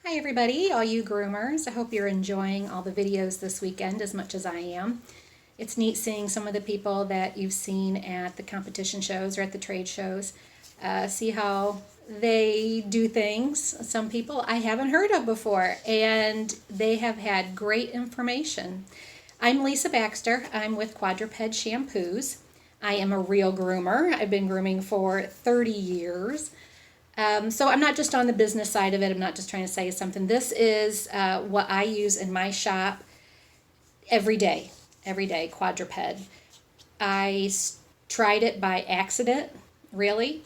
Hi everybody, all you groomers. I hope you're enjoying all the videos this weekend as much as I am. It's neat seeing some of the people that you've seen at the competition shows or at the trade shows. See how they do things. Some people I haven't heard of before, and they have had great information. I'm Lisa Baxter. I'm with Quadruped Shampoos. I am a real groomer. I've been grooming for 30 years. So I'm not just on the business side of it. I'm not just trying to say something. This is what I use in my shop every day, Quadruped. I tried it by accident, really.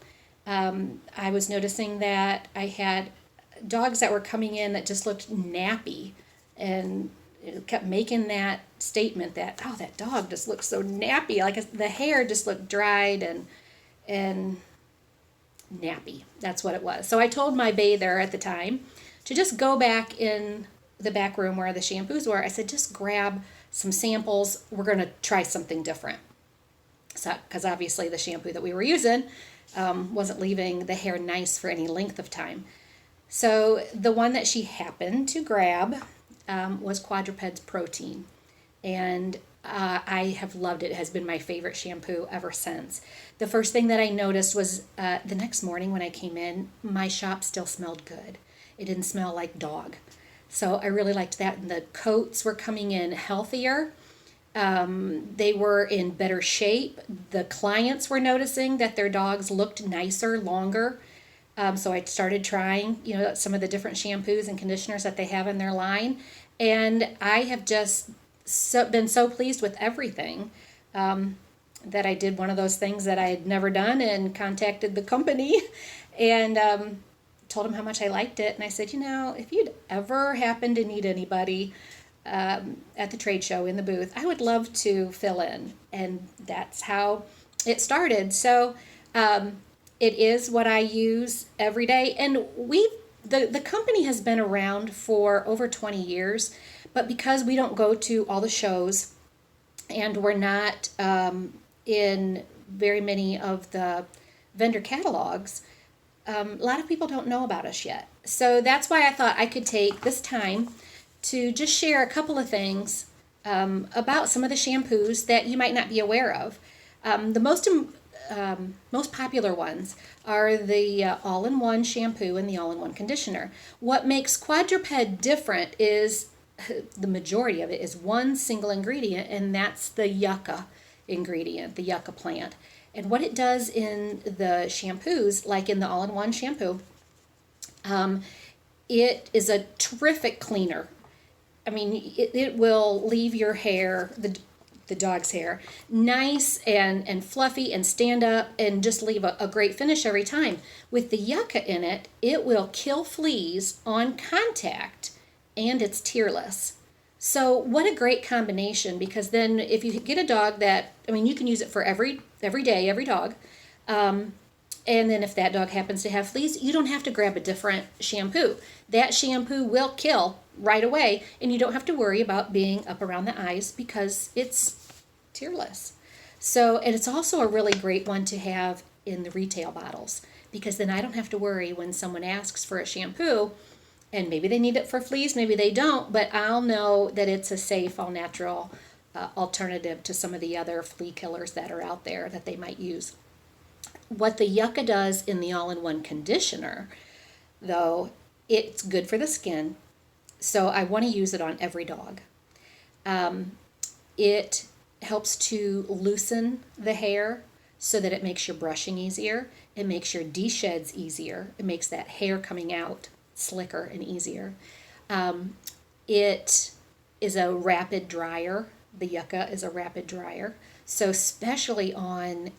I was noticing that I had dogs that were coming in that just looked nappy, and it kept making that statement that, oh, that dog just looks so nappy. Like the hair just looked dried and nappy. That's what it was. So I told my bather at the time to just go back in the back room where the shampoos were. I said, just grab some samples. We're going to try something different. So, because obviously the shampoo that we were using wasn't leaving the hair nice for any length of time. So the one that she happened to grab was Quadruped's Protein. And I have loved it. It has been my favorite shampoo ever since. The first thing that I noticed was the next morning when I came in, my shop still smelled good. It didn't smell like dog. So I really liked that. And the coats were coming in healthier. They were in better shape. The clients were noticing that their dogs looked nicer, longer. So I started trying, some of the different shampoos and conditioners that they have in their line. And I have just been so pleased with everything that I did one of those things that I had never done and contacted the company and told them how much I liked it. And I said, if you'd ever happen to need anybody at the trade show in the booth, I would love to fill in. And that's how it started. So it is what I use every day. And the company has been around for over 20 years. But because we don't go to all the shows and we're not in very many of the vendor catalogs, a lot of people don't know about us yet. So that's why I thought I could take this time to just share a couple of things about some of the shampoos that you might not be aware of. The most popular ones are the all-in-one shampoo and the all-in-one conditioner. What makes Quadruped different is the majority of it is one single ingredient, and that's the yucca ingredient, the yucca plant. And what it does in the shampoos, like in the all-in-one shampoo, it is a terrific cleaner. I mean, it will leave your hair, the dog's hair, nice and fluffy and stand up and just leave a great finish every time. With the yucca in it, it will kill fleas on contact, and it's tearless. So what a great combination, because then if you get a dog you can use it for every day, every dog. And then if that dog happens to have fleas, you don't have to grab a different shampoo. That shampoo will kill right away, and you don't have to worry about being up around the eyes because it's tearless. So, and it's also a really great one to have in the retail bottles, because then I don't have to worry when someone asks for a shampoo. And maybe they need it for fleas, maybe they don't, but I'll know that it's a safe, all-natural alternative to some of the other flea killers that are out there that they might use. What the yucca does in the all-in-one conditioner, though, it's good for the skin, so I want to use it on every dog. It helps to loosen the hair so that it makes your brushing easier. It makes your de-sheds easier. It makes that hair coming out slicker and easier. It is a rapid dryer. The yucca is a rapid dryer. So especially on,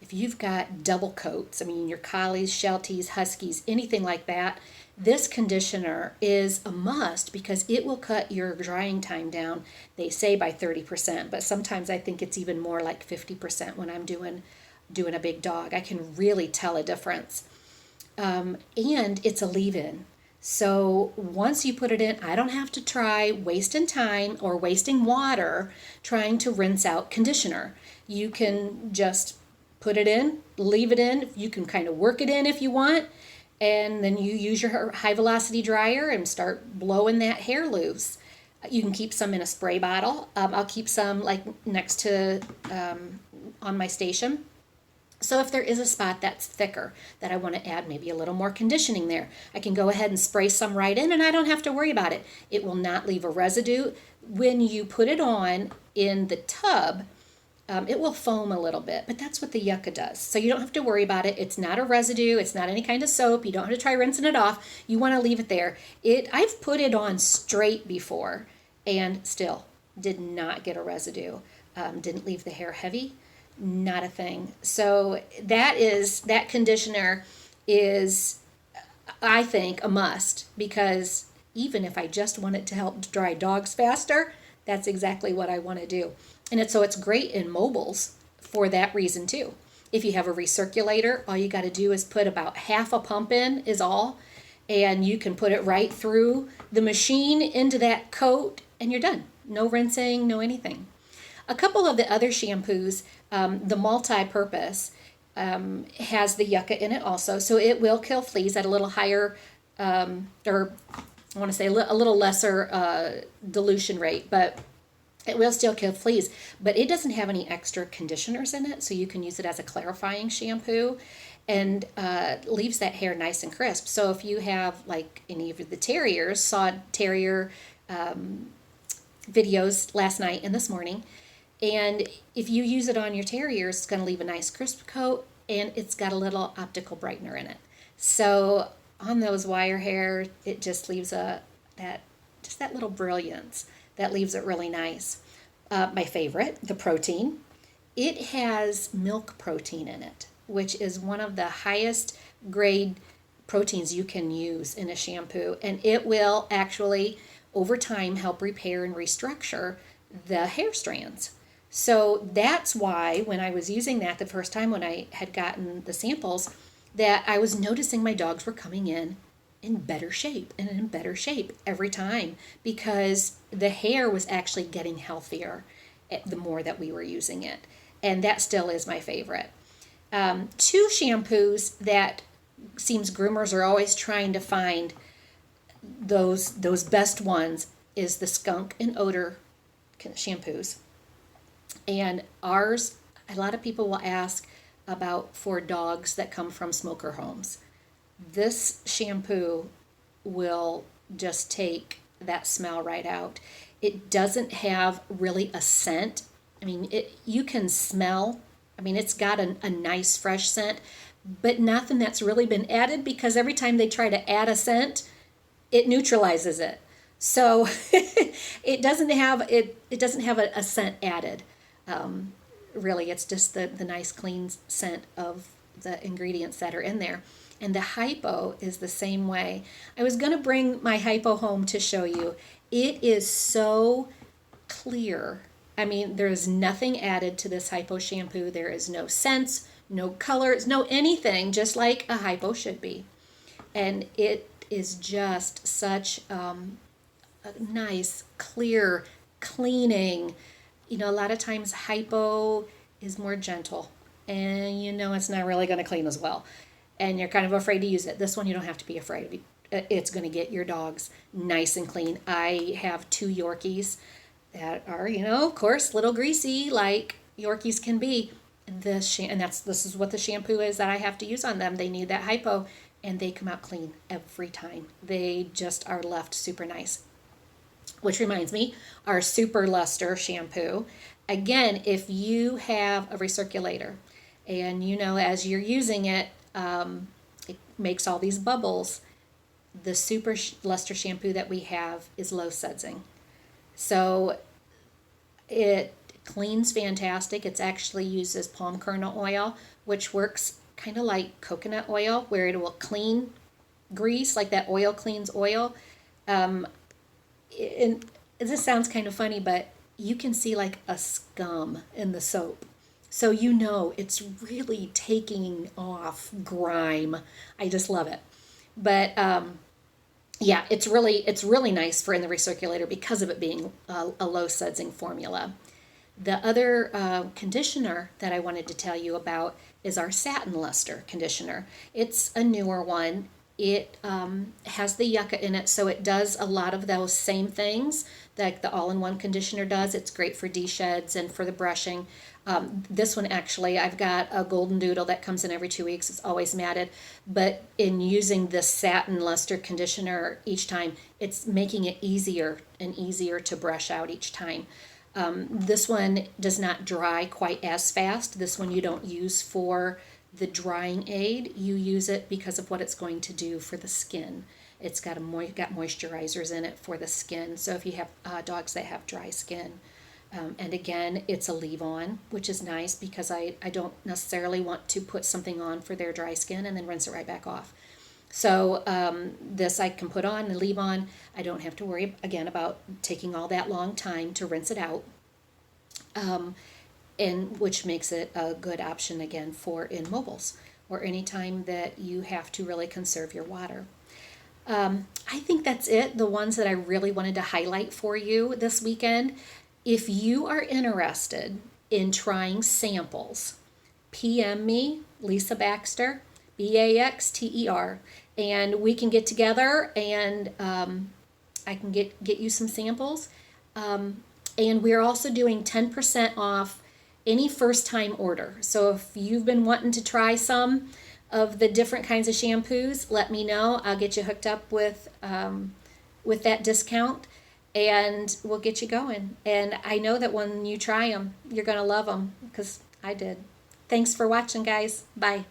if you've got double coats, your collies, shelties, huskies, anything like that, this conditioner is a must because it will cut your drying time down, they say by 30%, but sometimes I think it's even more like 50% when I'm doing a big dog. I can really tell a difference. And it's a leave-in. So once you put it in, I don't have to try wasting time or wasting water trying to rinse out conditioner. You can just put it in, leave it in. You can kind of work it in if you want, And then you use your high velocity dryer and start blowing that hair loose. You can keep some in a spray bottle. I'll keep some like next to on my station. So if there is a spot that's thicker that I want to add maybe a little more conditioning there, I can go ahead and spray some right in and I don't have to worry about it. It will not leave a residue. When you put it on in the tub, it will foam a little bit, but that's what the yucca does. So you don't have to worry about it. It's not a residue. It's not any kind of soap. You don't have to try rinsing it off. You want to leave it there. I've put it on straight before and still did not get a residue. Didn't leave the hair heavy. Not a thing. So that conditioner is, I think, a must, because even if I just want it to help dry dogs faster, that's exactly what I want to do. And it's great in mobiles for that reason too. If you have a recirculator, all you got to do is put about half a pump in is all, and you can put it right through the machine into that coat and you're done. No rinsing, no anything. A couple of the other shampoos, the multi-purpose has the yucca in it also, so it will kill fleas at a little higher, or I want to say a little lesser dilution rate, but it will still kill fleas. But it doesn't have any extra conditioners in it, so you can use it as a clarifying shampoo and leaves that hair nice and crisp. So if you have, like any of the terriers, saw terrier videos last night and this morning, and if you use it on your terriers, it's going to leave a nice crisp coat, and it's got a little optical brightener in it. So on those wire hair, it just leaves that little brilliance that leaves it really nice. My favorite, the protein. It has milk protein in it, which is one of the highest grade proteins you can use in a shampoo, and it will actually over time help repair and restructure the hair strands. So that's why when I was using that the first time when I had gotten the samples, that I was noticing my dogs were coming in better shape and in better shape every time, because the hair was actually getting healthier the more that we were using it. And that still is my favorite. Two shampoos that seems groomers are always trying to find those best ones is the skunk and odor shampoos. And ours, a lot of people will ask about for dogs that come from smoker homes. This shampoo will just take that smell right out. It doesn't have really a scent. I mean, you can smell. I mean, it's got a nice fresh scent, but nothing that's really been added, because every time they try to add a scent, it neutralizes it. So it doesn't have a scent added. Really, it's just the nice clean scent of the ingredients that are in there. And the hypo is the same way. I was going to bring my hypo home to show you. It is so clear. I mean, there is nothing added to this hypo shampoo. There is no scents, no colors, no anything, just like a hypo should be. And it is just such a nice, clear, cleaning. You know, a lot of times hypo is more gentle, and you know it's not really going to clean as well, and you're kind of afraid to use it. This one you don't have to be afraid of. It's going to get your dogs nice and clean. I have 2 Yorkies that are, of course, little greasy like Yorkies can be. This is what the shampoo is that I have to use on them. They need that hypo, and they come out clean every time. They just are left super nice. Which reminds me, our Super Luster shampoo. Again, if you have a recirculator and as you're using it, it makes all these bubbles, the Super Luster shampoo that we have is low sudsing. So it cleans fantastic. It's actually uses palm kernel oil, which works kind of like coconut oil, where it will clean grease, like that oil cleans oil. And this sounds kind of funny, but you can see like a scum in the soap. So it's really taking off grime. I just love it. But yeah, it's really nice for in the recirculator because of it being a low sudsing formula. The other conditioner that I wanted to tell you about is our Satin Luster conditioner. It's a newer one. It has the yucca in it, so it does a lot of those same things like the all-in-one conditioner does. It's great for de-sheds and for the brushing. This one actually, I've got a golden doodle that comes in every 2 weeks. It's always matted, but in using this satin luster conditioner each time, it's making it easier and easier to brush out each time. This one does not dry quite as fast. This one you don't use for the drying aid. You use it because of what it's going to do for the skin. It's got got moisturizers in it for the skin. So if you have dogs that have dry skin, and again, it's a leave-on, which is nice because I don't necessarily want to put something on for their dry skin and then rinse it right back off. So this I can put on and leave on. I don't have to worry, again, about taking all that long time to rinse it out, and which makes it a good option, again, for in mobiles or any time that you have to really conserve your water. I think that's it, the ones that I really wanted to highlight for you this weekend. If you are interested in trying samples, PM me, Lisa Baxter, Baxter, and we can get together and I can get you some samples. And we're also doing 10% off any first time order. So if you've been wanting to try some of the different kinds of shampoos, let me know. I'll get you hooked up with that discount, and we'll get you going. And I know that when you try them, you're going to love them because I did. Thanks for watching, guys. Bye.